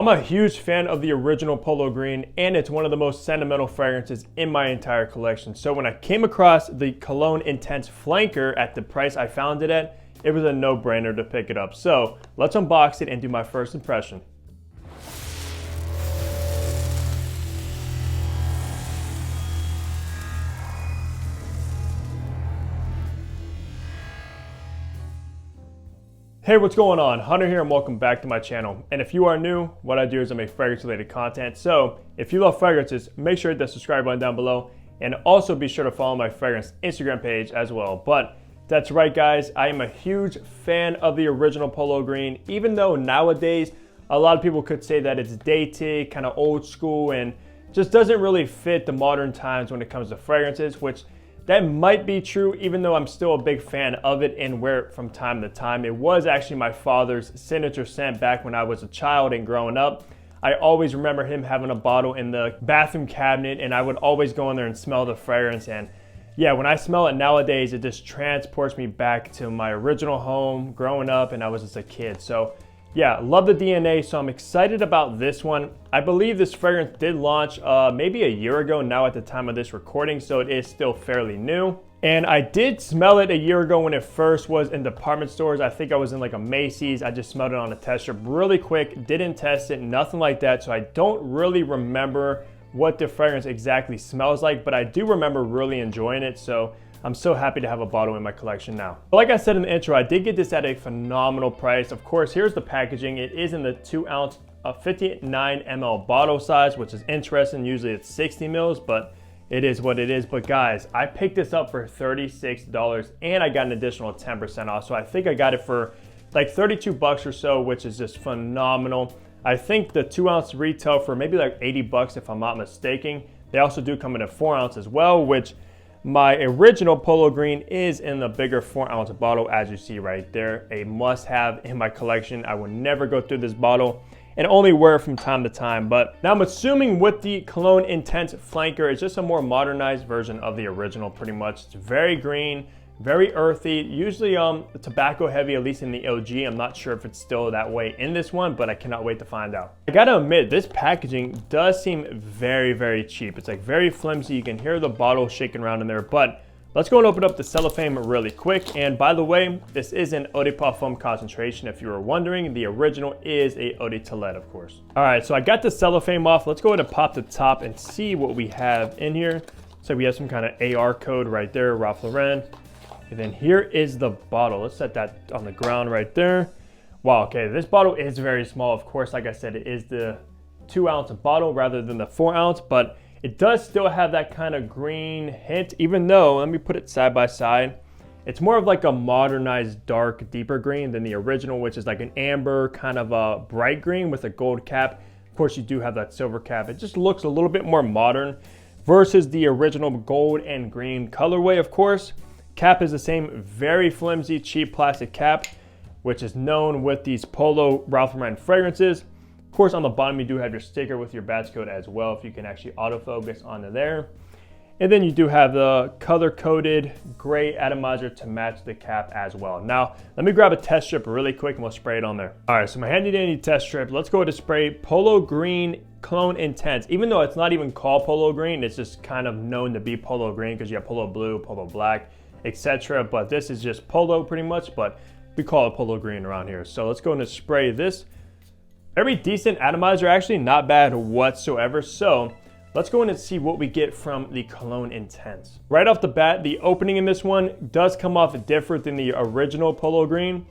I'm a huge fan of the original Polo Green, and it's one of the most sentimental fragrances in my entire collection. So when I came across the Cologne Intense Flanker at the price I found it at, it was a no-brainer to pick it up. So let's unbox it and do my first impression. Hey, what's going on? Hunter here and welcome back to my channel. And if you are new, what I do is I make fragrance related content. So if you love fragrances, make sure to hit the subscribe button down below and also be sure to follow my fragrance Instagram page as well. But that's right guys, I am a huge fan of the original Polo Green, even though nowadays a lot of people could say that it's dated, kind of old school, and just doesn't really fit the modern times when it comes to fragrances, which that might be true, even though I'm still a big fan of it and wear it from time to time. It was actually my father's signature scent back when I was a child and growing up. I always remember him having a bottle in the bathroom cabinet and I would always go in there and smell the fragrance. And yeah, when I smell it nowadays, it just transports me back to my original home growing up and I was just a kid. So yeah, love the DNA, so I'm excited about this one. I believe this fragrance did launch maybe a year ago now at the time of this recording, so it is still fairly new. And I did smell it a year ago when it first was in department stores. I think I was in like a Macy's. I just smelled it on a test strip really quick, didn't test it, nothing like that. So I don't really remember what the fragrance exactly smells like, but I do remember really enjoying it. So I'm so happy to have a bottle in my collection now. But like I said in the intro, I did get this at a phenomenal price. Of course, here's the packaging. It is in the 2 ounce, 59 ml bottle size, which is interesting. Usually it's 60 mils, but it is what it is. But guys, I picked this up for $36 and I got an additional 10% off. So I think I got it for like 32 bucks or so, which is just phenomenal. I think the 2 ounce retail for maybe like 80 bucks if I'm not mistaken. They also do come in a 4 ounce as well, which my original Polo Green is in the bigger 4 ounce bottle, as you see right there. A must have in my collection. I will never go through this bottle and only wear it from time to time. But now I'm assuming with the Cologne Intense Flanker, it's just a more modernized version of the original pretty much. It's very green, very earthy, usually tobacco heavy, at least in the OG. I'm not sure if it's still that way in this one, but I cannot wait to find out. I gotta admit, this packaging does seem very, very cheap. It's like very flimsy. You can hear the bottle shaking around in there, but let's go and open up the cellophane really quick. And by the way, this is an eau de parfum concentration. If you were wondering, the original is a eau de toilette, of course. All right, so I got the cellophane off. Let's go ahead and pop the top and see what we have in here. So we have some kind of AR code right there, Ralph Lauren. And then here is the bottle. Let's set that on the ground right there. Wow, okay, this bottle is very small. Of course, like I said, it is the 2 ounce bottle rather than the 4 ounce, but it does still have that kind of green hint, even though, let me put it side by side. It's more of like a modernized dark, deeper green than the original, which is like an amber kind of a bright green with a gold cap. Of course, you do have that silver cap. It just looks a little bit more modern versus the original gold and green colorway, of course. Cap is the same, very flimsy, cheap plastic cap, which is known with these Polo Ralph Lauren fragrances. Of course, on the bottom, you do have your sticker with your batch code as well, if you can actually autofocus onto there. And then you do have the color-coded gray atomizer to match the cap as well. Now, let me grab a test strip really quick and we'll spray it on there. All right, so my handy dandy test strip. Let's go ahead and spray Polo Green Cologne Intense. Even though it's not even called Polo Green, it's just kind of known to be Polo Green because you have Polo Blue, Polo Black, etc. But this is just Polo pretty much, but we call it Polo Green around here. So let's go and spray this. Very decent atomizer, actually not bad whatsoever. So let's go in and see what we get from the Cologne Intense. Right off the bat, the opening in this one does come off different than the original Polo Green.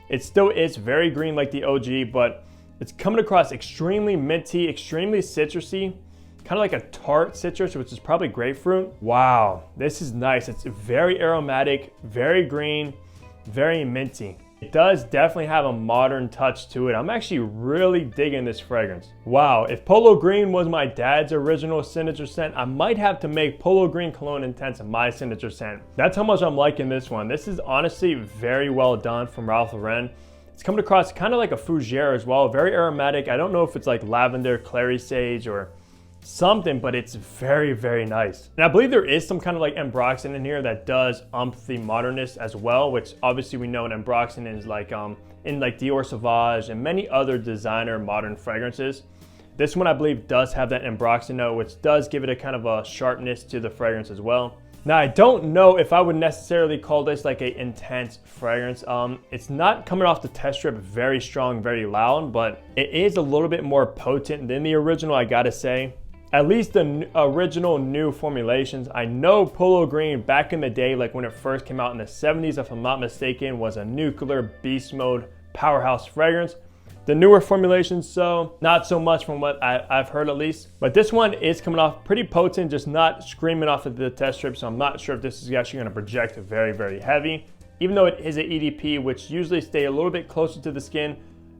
It still is very green like the OG, but it's coming across extremely minty, extremely citrusy, kind of like a tart citrus, which is probably grapefruit. Wow, this is nice. It's very aromatic, very green, very minty. It does definitely have a modern touch to it. I'm actually really digging this fragrance. Wow, if Polo Green was my dad's original signature scent, I might have to make Polo Green Cologne Intense my signature scent. That's how much I'm liking this one. This is honestly very well done from Ralph Lauren. It's coming across kind of like a fougere as well, very aromatic. I don't know if it's like lavender, clary sage, or something, but it's very, very nice. And I believe there is some kind of like ambroxan in here that does the modernist as well, which obviously we know an ambroxan is like in like Dior Sauvage and many other designer modern fragrances. This one I believe does have that ambroxan note, which does give it a kind of a sharpness to the fragrance as well. Now I don't know if I would necessarily call this like an intense fragrance. It's not coming off the test strip very strong, very loud, but it is a little bit more potent than the original, I gotta say. At least the original new formulations. I know Polo Green back in the day, like when it first came out in the 70s, if I'm not mistaken, was a nuclear beast mode powerhouse fragrance. The newer formulations, so not so much from what I've heard at least. But this one is coming off pretty potent, just not screaming off of the test strip. So I'm not sure if this is actually gonna project very, very heavy, even though it is an EDP, which usually stay a little bit closer to the skin,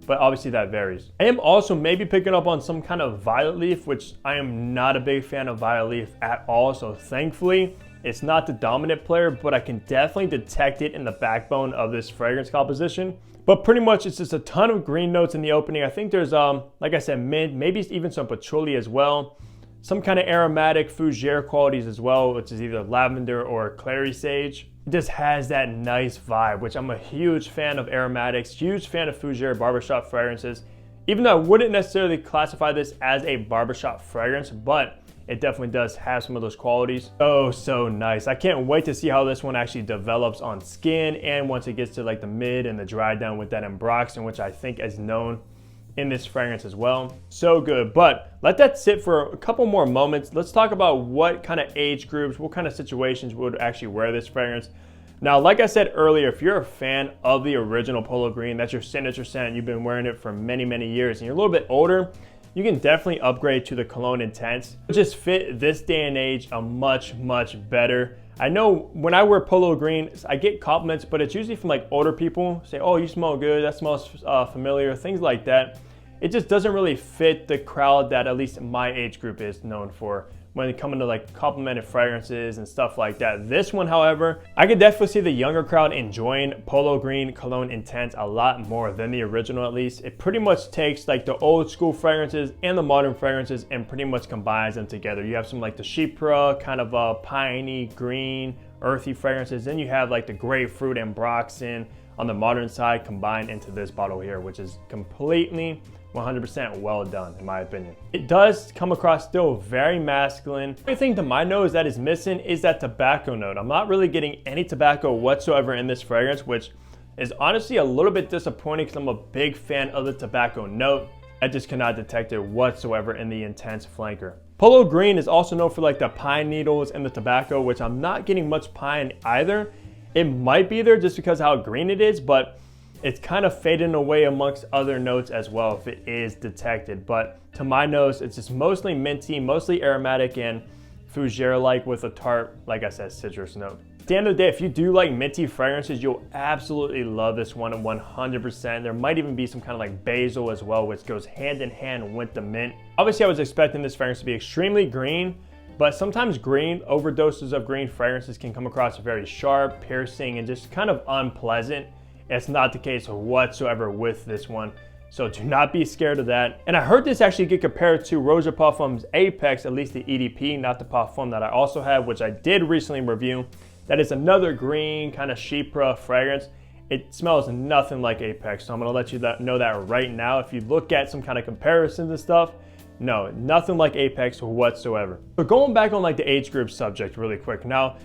but obviously that varies. I am also maybe picking up on some kind of violet leaf, which I am not a big fan of violet leaf at all. So thankfully, it's not the dominant player, but I can definitely detect it in the backbone of this fragrance composition. But pretty much it's just a ton of green notes in the opening. I think there's, like I said, mint, maybe even some patchouli as well. Some kind of aromatic fougere qualities as well, which is either lavender or clary sage. It just has that nice vibe, which I'm a huge fan of aromatics, huge fan of fougere barbershop fragrances. Even though I wouldn't necessarily classify this as a barbershop fragrance, but it definitely does have some of those qualities. Oh, so nice. I can't wait to see how this one actually develops on skin, and once it gets to like the mid and the dry down with that ambroxan, which I think is known in this fragrance as well. So good, but let that sit for a couple more moments. Let's talk about what kind of age groups, what kind of situations would actually wear this fragrance. Now, like I said earlier, if you're a fan of the original Polo Green, that's your signature scent, you've been wearing it for many, many years, and you're a little bit older, you can definitely upgrade to the Cologne Intense. It just fit this day and age a much, much better. I know when I wear Polo Green, I get compliments, but it's usually from like older people. Say, oh, you smell good, that smells familiar, things like that. It just doesn't really fit the crowd that at least my age group is known for when it comes to like complimented fragrances and stuff like that. This one, however, I could definitely see the younger crowd enjoying Polo Green Cologne Intense a lot more than the original at least. It pretty much takes like the old school fragrances and the modern fragrances and pretty much combines them together. You have some like the chypre, kind of a piney, green, earthy fragrances. Then you have like the grapefruit and ambroxan on the modern side combined into this bottle here, which is completely 100% well done in my opinion. It does come across still very masculine. The only thing to my nose that is missing is that tobacco note. I'm not really getting any tobacco whatsoever in this fragrance, which is honestly a little bit disappointing because I'm a big fan of the tobacco note. I just cannot detect it whatsoever in the Intense flanker. Polo Green is also known for like the pine needles and the tobacco, which I'm not getting much pine either. It might be there just because how green it is, but it's kind of fading away amongst other notes as well if it is detected. But to my nose, it's just mostly minty, mostly aromatic and fougere-like with a tart, like I said, citrus note. At the end of the day, if you do like minty fragrances, you'll absolutely love this one 100%. There might even be some kind of like basil as well, which goes hand in hand with the mint. Obviously, I was expecting this fragrance to be extremely green, but sometimes green, overdoses of green fragrances can come across very sharp, piercing, and just kind of unpleasant. It's not the case whatsoever with this one, so do not be scared of that. And I heard this actually get compared to Roja Parfum's Apex, at least the EDP, not the Parfum that I also have, which I did recently review. That is another green kind of chypre fragrance. It smells nothing like Apex, so I'm gonna let you know that right now. If you look at some kind of comparisons and stuff, no, nothing like Apex whatsoever. But going back on like the age group subject really quick. Now,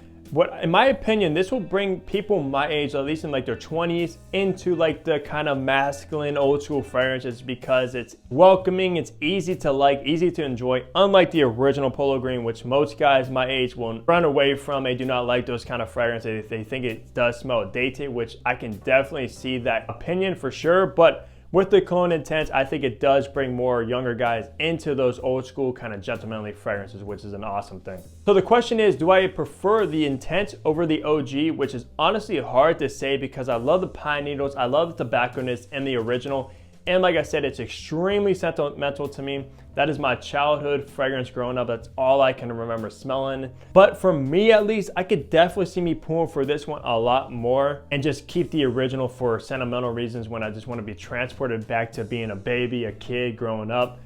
in my opinion, this will bring people my age, at least in like their 20s, into like the kind of masculine old school fragrances because it's welcoming, it's easy to like, easy to enjoy, unlike the original Polo Green, which most guys my age will run away from. They do not like those kind of fragrances. They think it does smell dated, which I can definitely see that opinion for sure. But with the Cologne Intense, I think it does bring more younger guys into those old school kind of gentlemanly fragrances, which is an awesome thing. So the question is, do I prefer the Intense over the OG, which is honestly hard to say because I love the pine needles, I love the tobacco-ness in the original, and like I said, it's extremely sentimental to me. That is my childhood fragrance growing up. That's all I can remember smelling. But for me at least, I could definitely see me pulling for this one a lot more and just keep the original for sentimental reasons when I just want to be transported back to being a baby, a kid growing up.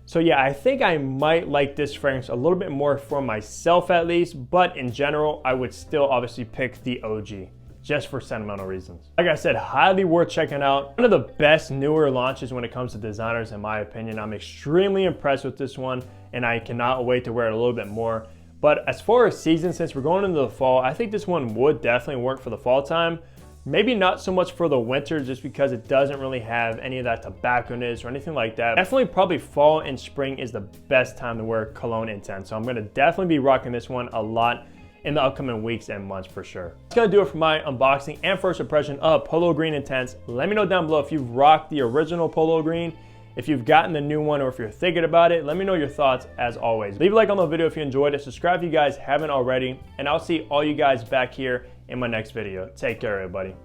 So yeah, I think I might like this fragrance a little bit more for myself at least, but in general, I would still obviously pick the OG. just for sentimental reasons. Like I said, highly worth checking out. One of the best newer launches when it comes to designers, in my opinion. I'm extremely impressed with this one, and I cannot wait to wear it a little bit more. But as far as season, since we're going into the fall, I think this one would definitely work for the fall time. Maybe not so much for the winter, just because it doesn't really have any of that tobacco-ness or anything like that. Definitely probably fall and spring is the best time to wear cologne intense. So I'm gonna definitely be rocking this one a lot in the upcoming weeks and months for sure. That's gonna do it for my unboxing and first impression of Polo Green Intense. Let me know down below if you've rocked the original Polo Green, if you've gotten the new one, or if you're thinking about it. Let me know your thoughts as always. Leave a like on the video if you enjoyed it. Subscribe if you guys haven't already, and I'll see all you guys back here in my next video. Take care, everybody.